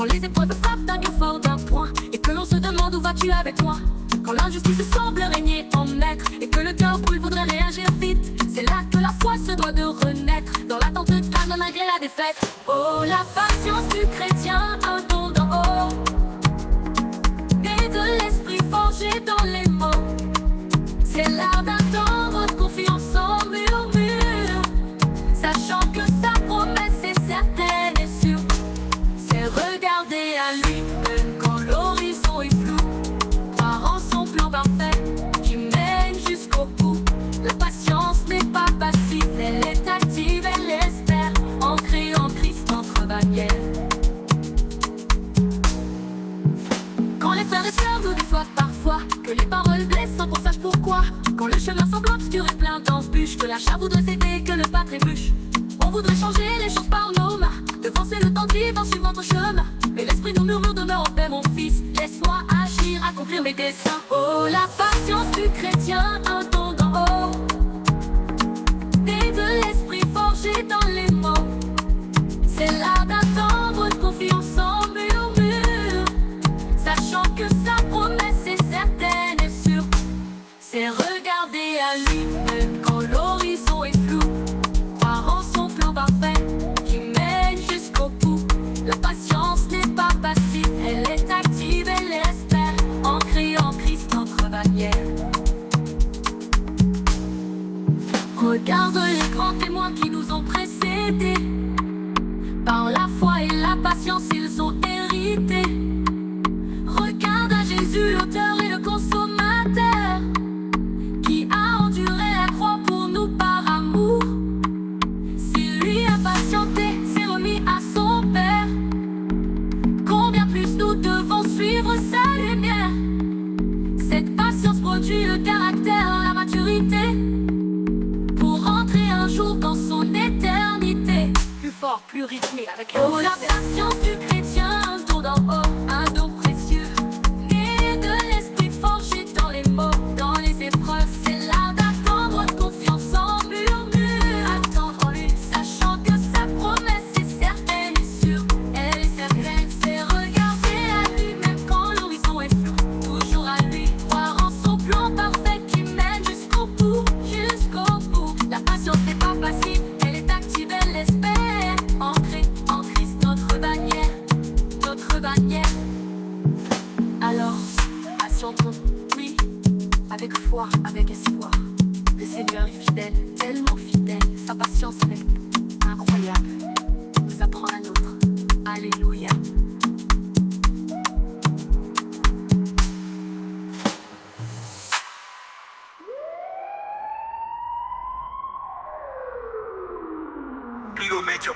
Quand les épreuves frappent d'un cœur fort d'un point, et que l'on se demande où vas-tu avec moi. Quand l'injustice semble régner en maître, et que le cœur brûle voudrait réagir vite. C'est là que la foi se doit de renaître, dans l'attente calme malgré la défaite. Oh, la patience du chrétien, un don d'en haut, et de l'esprit forgé dans les mots. C'est l'art d'attendre, de confiance en murmure, sachant que sa promesse est certaine et sûre. C'est regarder à lui, même quand l'horizon est flou, croire en son plan parfait qui mène jusqu'au bout. La patience n'est pas passive, elle est active, elle espère, ancrée en Christ, notre bannière. Quand les frères et sœurs nous déçoivent parfois, que les paroles blessent sans qu'on sache pourquoi, quand le chemin semble obscur et plein d'embûches, que l'achat voudrait céder, que le pas trébuche, on voudrait changer les choses par nos mains, devancer le temps de vivre en suivant ton chemin. Mais l'esprit nous murmure, demeure en paix mon fils, laisse-moi agir, accomplir mes desseins. Oh, la patience du chrétien, un don d'en haut, et de l'esprit forgé dans les mots. C'est l'art d'attendre, de confiance en murmure, sachant que sa promesse est certaine et sûre. C'est regarder à lui, même quand l'horizon est flou, croire en son plan parfait qui mène jusqu'au bout. La patience n'est pas passive, elle est active, elle espère, ancrée en Christ, notre bannière. Regarde les grands témoins qui nous ont précédés, par la foi et la patience ils ont hérité. Regarde à Jésus, l'auteur et le consommateur, qui a enduré la croix pour nous par amour. S'il lui a patienté, s'est remis à son Père, combien plus nous devons suivre sa lumière. Cette patience produit le caractère, la maturité, pour entrer un jour dans son éternité. Plus fort, plus rythmé avec oh, la patience du chrétien, un don d'en haut, un don précieux, né de l'esprit forgé dans les mots, dans les épreuves. C'est l'art d'attendre, de confiance en murmure, attendre en lui, sachant que sa promesse est certaine et sûre. Elle est certaine, c'est regarder à lui, même quand l'horizon est flou. Toujours à lui, croire en son plan parfait qui mène jusqu'au bout, jusqu'au bout. La patience n'est pas passive, elle est active, elle espère, ancrée en Christ, notre bannière, notre bannière. Alors, patientons, oui, avec foi, avec espoir. Le Seigneur est fidèle, tellement fidèle, sa patience est incroyable, nous apprend la nôtre. Alléluia. Kilomètre